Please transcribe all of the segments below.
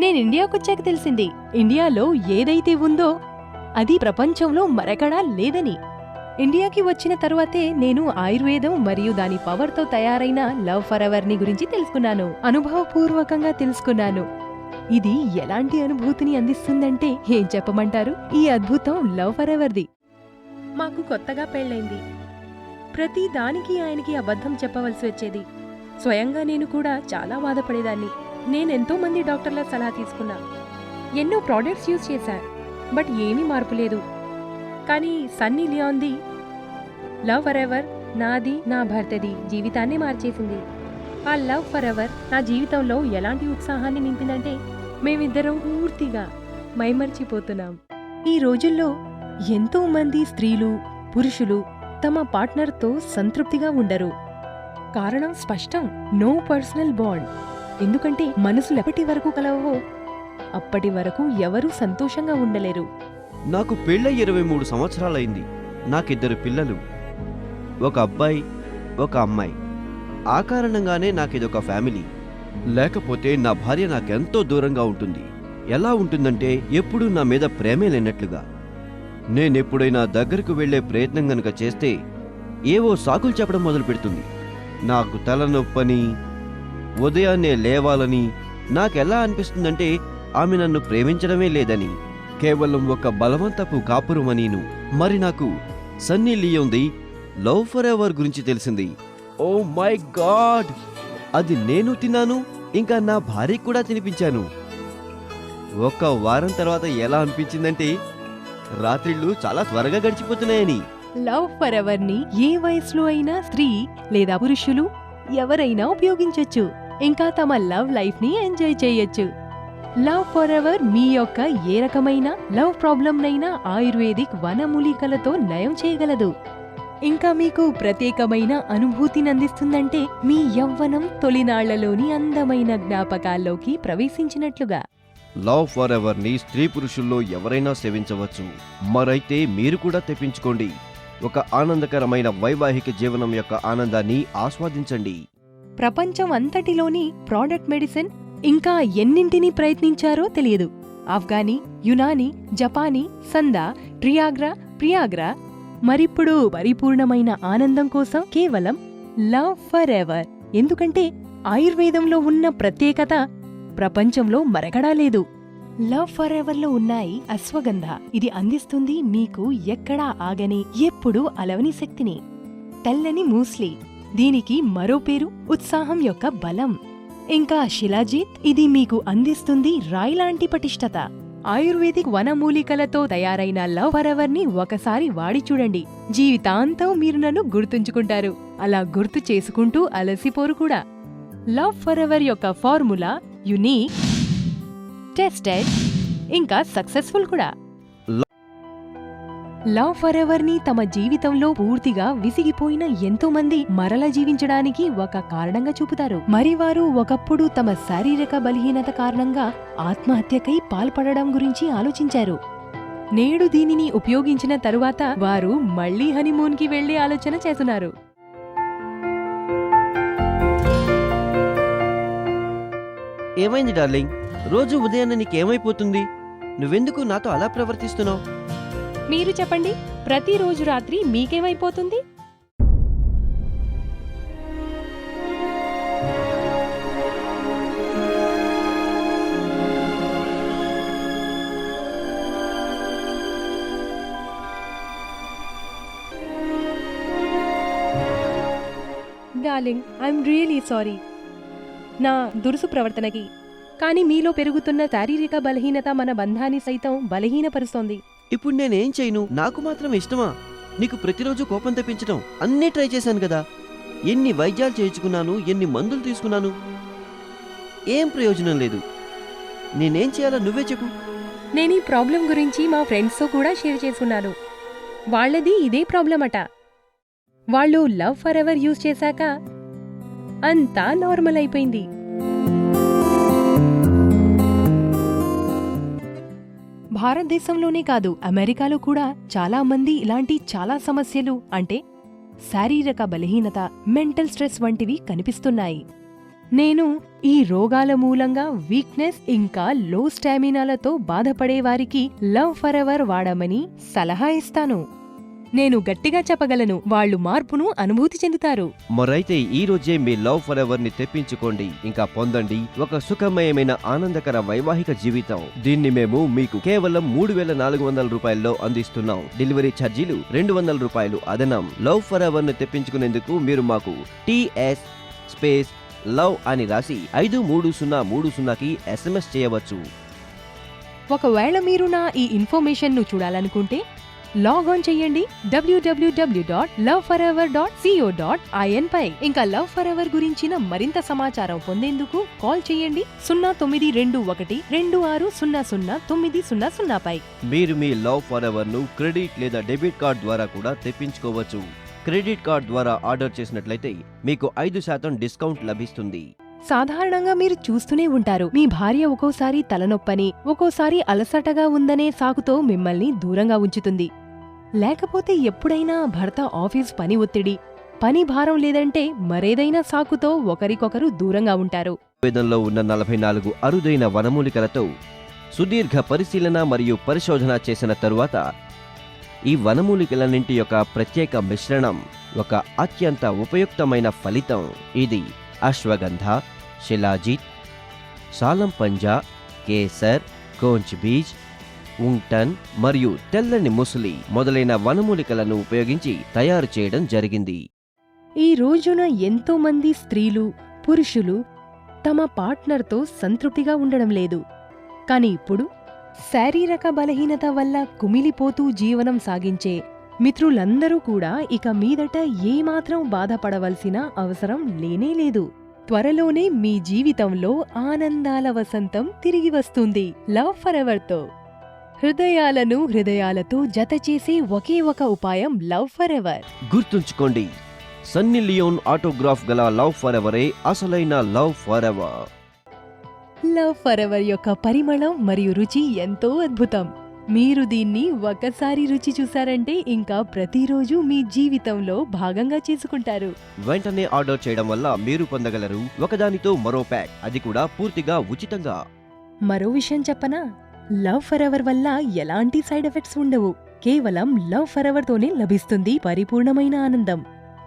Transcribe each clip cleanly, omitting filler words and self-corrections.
నేను ఇండియాకొచ్చాక తెలిసింది, ఇండియాలో ఏదైతే ఉందో అది ప్రపంచంలో మరెక్కడా లేదని. ఇండియాకి వచ్చిన తరువాతే నేను ఆయుర్వేదం మరియు దాని పవర్తో తయారైన లవ్ ఫర్ ఎవర్ ని గురించి తెలుసుకున్నాను, అనుభవపూర్వకంగా తెలుసుకున్నాను. ఇది ఎలాంటి అనుభూతిని అందిస్తుందంటే ఏం చెప్పమంటారు, ఈ అద్భుతం లవ్ ఫర్ ఎవర్ది. మాకు కొత్తగా పెళ్ళైంది. ప్రతి దానికి ఆయనకి అబద్ధం చెప్పవలసి వచ్చేది. స్వయంగా నేను కూడా చాలా బాధపడేదాన్ని. నేనెంతో మంది డాక్టర్ల సలహా తీసుకున్నా, ఎన్నో ప్రోడక్ట్స్ యూజ్ చేశా, బట్ ఏమీ మార్పు లేదు. కానీ సన్నీ లియోన్ది లవ్ ఫర్ ఎవర్ నాది, నా భర్తది జీవితాన్ని మార్చేసింది. ఆ లవ్ ఫర్ ఎవర్ నా జీవితంలో ఎలాంటి ఉత్సాహాన్ని నింపిందంటే మేమిద్దరం పూర్తిగా మైమర్చిపోతున్నాం. ఈ రోజుల్లో ఎంతో మంది స్త్రీలు, పురుషులు తమ పార్ట్నర్తో సంతృప్తిగా ఉండరు. కారణం స్పష్టం, నో పర్సనల్ బాండ్. ఎందుకంటే మనసులు ఎప్పటి వరకు కలవవో అప్పటి వరకు ఎవరూ సంతోషంగా ఉండలేరు. నాకు పెళ్ళై 23 సంవత్సరాలైంది. నాకిద్దరు పిల్లలు, ఒక అబ్బాయి, ఒక అమ్మాయి. ఆ కారణంగానే నాకిదొక ఫ్యామిలీ. లేకపోతే నా భార్య నాకెంతో దూరంగా ఉంటుంది. ఎలా ఉంటుందంటే ఎప్పుడూ నా మీద ప్రేమే లేనట్లుగా. నేనెప్పుడైనా దగ్గరకు వెళ్లే ప్రయత్నం గనక చేస్తే ఏవో సాకులు చెప్పడం మొదలు పెడుతుంది. నాకు తలనొప్పని, ఉదయాన్నే లేవాలని. నాకెలా అనిపిస్తుందంటే ఆమె నన్ను ప్రేమించడమే లేదని, కేవలం ఒక బలవంతపు కాపురమనీను. మరి నాకు సన్నీ లియోన్ది లవ్ ఫర్ ఎవర్ గురించి తెలిసింది. Oh my god! అది నేను తిన్నాను, ఇంకా నా భార్యకు కూడా తినిపించాను. ఒక వారం తర్వాత ఎలా అనిపించిందంటే రాత్రిళ్ళు చాలా త్వరగా గడిచిపోతున్నాయని. లవ్ ఫర్ ఎవర్ ని ఏ వయసులో అయినా స్త్రీ లేదా పురుషులు ఎవరైనా ఉపయోగించొచ్చు. ఇంకా తమ లవ్ లైఫ్ ని ఎంజాయ్ చేయొచ్చు. లవ్ ఫర్ ఎవర్ మీ యొక్క ఏ రకమైన లవ్ ప్రాబ్లంనైనా ఆయుర్వేదిక్ వనమూలికలతో నయం చేయగలదు. ఇంకా మీకు ప్రత్యేకమైన అనుభూతిని అందిస్తుందంటే మీ యవ్వనం తొలినాళ్లలోని అందమైన జ్ఞాపకాల్లోకి ప్రవేశించినట్లుగా. లవ్ ఫర్ ఎవర్ ని స్త్రీ పురుషుల్లో ఎవరైనా సేవించవచ్చు. మరైతే మీరు కూడా తెప్పించుకోండి. ఒక ఆనందకరమైన వైవాహిక జీవనం యొక్క ఆనందాన్ని ఆస్వాదించండి. ప్రపంచం అంతటిలోని ప్రోడక్ట్ మెడిసిన్ ఇంకా ఎన్నింటినీ ప్రయత్నించారో తెలియదు. ఆఫ్ఘనీ, యునానీ, జపానీ, సందా, ట్రియాగ్రా, ప్రియాగ్రా. మరిప్పుడు పరిపూర్ణమైన ఆనందం కోసం కేవలం లవ్ ఫర్ ఎవర్. ఎందుకంటే ఆయుర్వేదంలో ఉన్న ప్రత్యేకత ప్రపంచంలో మరెక్కడా లేదు. లవ్ ఫర్ ఎవర్ లో ఉన్నాయి అశ్వగంధ. ఇది అందిస్తుంది మీకు ఎక్కడా ఆగని, ఎప్పుడూ అలవని శక్తిని. తెల్లని మూస్లీ, దీనికి మరో పేరు ఉత్సాహం యొక్క బలం. ఇంకా శిలాజీత్, ఇది మీకు అందిస్తుంది రాయి లాంటి పటిష్టత. ఆయుర్వేదిక్ వనమూలికలతో తయారైన లవ్ ఫర్ ఎవర్ ని ఒకసారి వాడి చూడండి. జీవితాంతం మీరు నన్ను గుర్తుంచుకుంటారు. అలా గుర్తు చేసుకుంటూ అలసిపోరు కూడా. లవ్ ఫర్ ఎవర్ యొక్క ఫార్ములా యునీక్, టెస్టెడ్, ఇంకా సక్సెస్ఫుల్ కూడా. లవ్ ఫర్ ఎవర్ ని తమ జీవితంలో పూర్తిగా విసిగిపోయిన ఎంతో మంది మరల జీవించడానికి ఒక కారణంగా చూపుతారు. మరి వారు ఒకప్పుడు తమ శారీరక బలహీనత కారణంగా ఆత్మహత్యకై పాల్పడడం గురించి ఆలోచించారు. నేడు దీనిని ఉపయోగించిన తరువాత వారు మళ్లీ హనీమూన్ కి వెళ్లే ఆలోచన చేస్తున్నారు. ఏమైంది డార్లింగ్? రోజు ఉదయాన్నే నీకేమైపోతుంది? నువ్వెందుకు నాతో అలా ప్రవర్తిస్తున్నావు? మీరు చెప్పండి, ప్రతిరోజు రాత్రి మీకేమైపోతుంది? డార్లింగ్, ఐఎమ్ రియలీ సారీ నా దురుసు ప్రవర్తనకి. కానీ మీలో పెరుగుతున్న శారీరక బలహీనత మన బంధాన్ని సైతం బలహీనపరుస్తోంది. ఇప్పుడు నేనేం చేయను? నాకు మాత్రం ఇష్టమా నీకు ప్రతిరోజు కోపం తెప్పించడం? అన్నీ ట్రై చేశాను కదా. ఎన్ని వైద్యాలు చేయించుకున్నాను, ఎన్ని మందులు తీసుకున్నాను, ఏం ప్రయోజనం లేదు. నేనేం చేయాలో నువ్వే చెప్పు. నేను ఈ ప్రాబ్లం గురించి మా ఫ్రెండ్స్తో కూడా షేర్ చేసుకున్నాను. వాళ్లది ఇదే ప్రాబ్లం అట. వాళ్ళు లవ్ ఫర్ ఎవర్ యూజ్ చేశాక అంతా నార్మల్ అయిపోయింది. భారతదేశంలోనే కాదు, అమెరికాలో కూడా చాలా మంది ఇలాంటి చాలా సమస్యలు, అంటే శారీరక బలహీనత, మెంటల్ స్ట్రెస్ వంటివి కనిపిస్తున్నాయి. నేను ఈ రోగాల మూలంగా వీక్నెస్ ఇంకా లో స్టామినాలతో బాధపడేవారికి లవ్ ఫరెవర్ వాడమని సలహా ఇస్తాను. నేను గట్టిగా చెప్పగలను, వాళ్ళు మార్పును అనుభూతి చెందుతారు. మరైతే ఈ రోజే మీ లవ్ ఫర్ ఎవర్ ని తెప్పించుకోండి, ఇంకా పొందండి ఒక సుఖమయమైన ఆనందకర వైవాహిక జీవితం. దీన్ని మేము మీకు కేవలం 3,400 రూపాయల్లో అందిస్తున్నాం. డెలివరీ ఛార్జీలు 200 రూపాయలు అదనం. లవ్ ఫర్ ఎవర్ ని తెప్పించుకునేందుకు మీరు మాకు TS స్పేస్ లవ్ అని రాసి 53030కి SMS చేయవచ్చు. ఒకవేళ మీరు నా ఈ ఇన్ఫర్మేషన్ ను చూడాలనుకుంటే లాగాన్ చెయ్యండి www.loveforever.co.in పై. ఇంకా లవ్ ఫర్ ఎవర్ గురించిన మరింత సమాచారం పొందేందుకు కాల్ చేయండి 092126000900 పై. మీరు మీ లవ్ ఫర్ ఎవర్ ను క్రెడిట్ లేదా డెబిట్ కార్డ్ ద్వారా కూడా తెప్పించుకోవచ్చు. క్రెడిట్ కార్డ్ ద్వారా ఆర్డర్ చేసినట్లయితే మీకు 5% డిస్కౌంట్ లభిస్తుంది. సాధారణంగా మీరు చూస్తూనే ఉంటారు, మీ భార్య ఒక్కోసారి తలనొప్పని, ఒక్కోసారి అలసటగా ఉందనే సాకుతో మిమ్మల్ని దూరంగా ఉంచుతుంది. లేకపోతే ఎప్పుడైనా భర్త ఆఫీస్ పని ఒత్తిడి, పని భారం లేదంటే మరేదైనా సాకుతో ఒకరికొకరు దూరంగా ఉంటారు. వేదంలో ఉన్న 44 అరుదైన వనమూలికలతో సుదీర్ఘ పరిశీలన మరియు పరిశోధన చేసిన తరువాత ఈ వనమూలికలన్నింటి యొక్క ప్రత్యేక మిశ్రణం ఒక అత్యంత ఉపయుక్తమైన ఫలితం. ఇది అశ్వగంధ, శిలాజిత్, సాలం పంజా, కేసర్, కోంచ్ బీజ్, ఉంగ్టన్ మరియు తెల్లని ముసలి మొదలైన వనమూలికలను ఉపయోగించి తయారు చేయడం జరిగింది. ఈ రోజున ఎంతో మంది స్త్రీలు, పురుషులు తమ పార్ట్నర్తో సంతృప్తిగా ఉండడం లేదు. కాని ఇప్పుడు శారీరక బలహీనత వల్ల కుమిలిపోతూ జీవనం సాగించే మిత్రులందరూ కూడా ఇక మీదట ఏమాత్రం బాధపడవలసిన అవసరం లేనేలేదు. త్వరలోనే మీ జీవితంలో ఆనందాల వసంతం తిరిగి వస్తుంది లవ్ ఫరెవర్తో. హృదయాలతో జతచేసే ఒకే ఒక ఉపాయం లవ్ ఫరెవర్. గుర్తుంచుకోండి, సన్నీ లియోన్ ఆటోగ్రాఫ్ గల లవ్ ఫరెవరే అసలైన లవ్ ఫరెవర్. లవ్ ఫరెవర్ యొక్క పరిమళం మరియు రుచి ఎంతో అద్భుతం. మీరు దీన్ని ఒక్కసారి రుచి చూసారంటే ఇంకా ప్రతిరోజు మీ జీవితంలో భాగంగా చేసుకుంటారు. వెంటనే ఆర్డర్ చేయడం వల్ల మీరు పొందగలరు ఒకదానితో మరో ప్యాక్, అది కూడా పూర్తిగా ఉచితంగా. మరో విషయం చెప్పనా, లవ్ ఫరెవర్ వల్ల ఎలాంటి సైడ్ ఎఫెక్ట్స్ ఉండవు. కేవలం లవ్ ఫరెవర్తోనే లభిస్తుంది పరిపూర్ణమైన ఆనందం.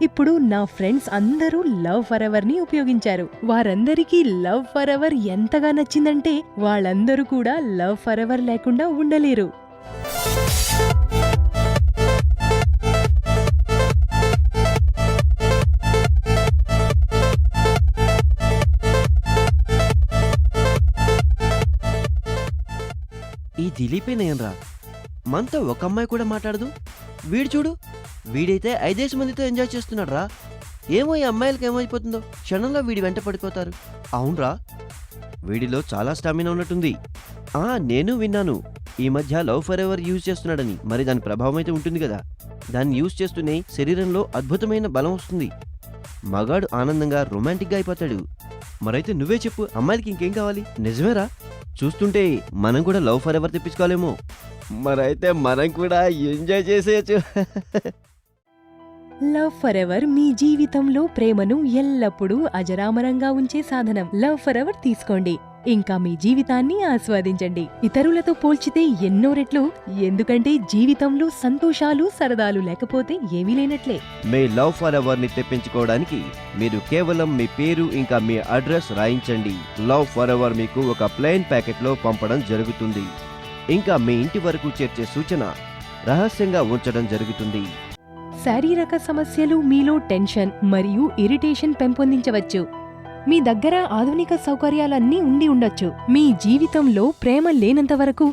ఇప్పుడు నా ఫ్రెండ్స్ అందరూ లవ్ ఫరెవర్ ని ఉపయోగించారు. వారందరికీ లవ్ ఫరెవర్ ఎంతగా నచ్చిందంటే వాళ్ళందరూ కూడా లవ్ ఫరెవర్ లేకుండా ఉండలేరు. ఈ దిలీపే నయన్రా, మనతో ఒక అమ్మాయి కూడా మాట్లాడదు. వీడు చూడు, వీడైతే 5 మందితో ఎంజాయ్ చేస్తున్నాడు రా. ఏమో ఈ అమ్మాయిలకి ఏమైపోతుందో, క్షణంలో వీడి వెంట పడిపోతారు. అవునరా, వీడిలో చాలా స్టామినా ఉన్నట్టుంది. నేను విన్నాను ఈ మధ్య లవ్ ఫర్ ఎవర్ యూజ్ చేస్తున్నాడని. మరి దాని ప్రభావం అయితే ఉంటుంది కదా. దాన్ని యూజ్ చేస్తూనే శరీరంలో అద్భుతమైన బలం వస్తుంది. మగాడు ఆనందంగా రొమాంటిక్గా అయిపోతాడు. మరైతే నువ్వే చెప్పు, అమ్మాయిలకి ఇంకేం కావాలి? నిజమేరా, చూస్తుంటే మనం కూడా లవ్ ఫర్ ఎవర్ తెప్పించుకోలేమో. మరైతే మనం కూడా ఎంజాయ్ చేసేయచ్చు. లవ్ ఫరెవర్ మీ జీవితంలో ప్రేమను ఎల్లప్పుడూ అజరామరంగా ఉంచే సాధనం. లవ్ ఫరెవర్ తీసుకోండి, ఇంకా మీ జీవితాన్ని ఆస్వాదించండి. ఇతరులతో పోల్చితే ఎన్నో రెట్లు. ఎందుకంటే జీవితంలో సంతోషాలు, సరదాలు లేకపోతే ఏమీ లేనట్లే. మీ లవ్ ఫర్ ఎవర్ ని తెప్పించుకోవడానికి మీరు కేవలం మీ పేరు ఇంకా మీ అడ్రస్ రాయించండి. లవ్ ఫర్ ఎవర్ మీకు ఒక ప్లెయిన్ ప్యాకెట్ లో పంపడం జరుగుతుంది. ఇంకా మీ ఇంటి వరకు చేర్చే సూచన రహస్యంగా ఉంచడం జరుగుతుంది. శారీరక సమస్యలు మీలో టెన్షన్ మరియు ఇరిటేషన్ పెంపొందించవచ్చు. మీ దగ్గర ఆధునిక సౌకర్యాలన్నీ ఉండి ఉండొచ్చు. మీ జీవితంలో ప్రేమ లేనంత వరకు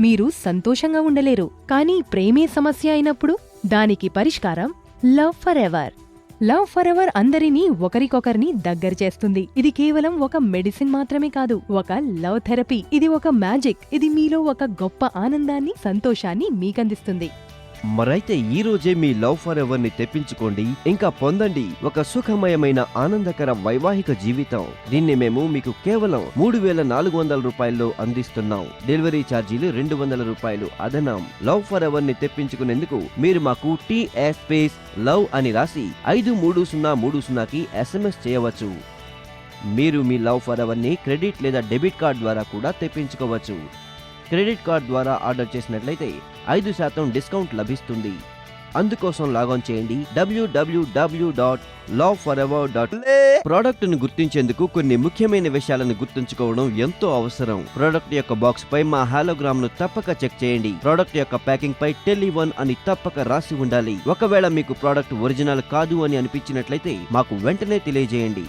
మీరు సంతోషంగా ఉండలేరు. కానీ ప్రేమే సమస్య అయినప్పుడు దానికి పరిష్కారం love for ever. Love for ever అందరినీ ఒకరికొకరిని దగ్గర చేస్తుంది. ఇది కేవలం ఒక మెడిసిన్ మాత్రమే కాదు, ఒక లవ్ థెరపీ. ఇది ఒక మ్యాజిక్. ఇది మీలో ఒక గొప్ప ఆనందాన్ని, సంతోషాన్ని మీకందిస్తుంది. మరైతే ఈ రోజే మీ లవ్ ఫర్ ఎవర్ ని తెప్పించుకోండి, ఇంకా పొందండి ఒక సుఖమయమైన ఆనందకర వైవాహిక జీవితం. దీన్ని మేము మీకు కేవలం 3,400 రూపాయల్లో అందిస్తున్నాం. డెలివరీ ఛార్జీలు 200 రూపాయలు అదనం. లవ్ ఫర్ ఎవర్ ని తెప్పించుకునేందుకు మీరు మాకు TS స్పేస్ లవ్ అని రాసి 53030కి SMS చేయవచ్చు. మీరు మీ లవ్ ఫర్ ఎవర్ని క్రెడిట్ లేదా డెబిట్ కార్డ్ ద్వారా కూడా తెప్పించుకోవచ్చు. క్రెడిట్ కార్డ్ ద్వారా ఆర్డర్ చేసినట్లయితే 5% డిస్కౌంట్ లభిస్తుంది. అందుకోసం లాగాన్ చేయండి www.loveforever.in. ప్రోడక్ట్ ను గుర్తించేందుకు కొన్ని ముఖ్యమైన విషయాలను గుర్తుంచుకోవడం ఎంతో అవసరం. ప్రోడక్ట్ యొక్క బాక్స్ పై మా హాలోగ్రామ్ ను తప్పక చెక్ చేయండి. ప్రోడక్ట్ యొక్క ప్యాకింగ్ పై టెల్1 అని తప్పక రాసి ఉండాలి. ఒకవేళ మీకు ప్రోడక్ట్ ఒరిజినల్ కాదు అని అనిపించినట్లయితే మాకు వెంటనే తెలియజేయండి.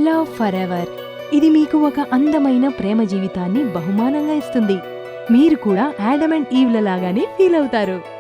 లవ్ ఫర్ ఎవర్ ఇది మీకు ఒక అందమైన ప్రేమ జీవితాన్ని బహుమానంగా ఇస్తుంది. మీరు కూడా యాడమ్ అండ్ ఈవ్ల లాగానే ఫీల్ అవుతారు.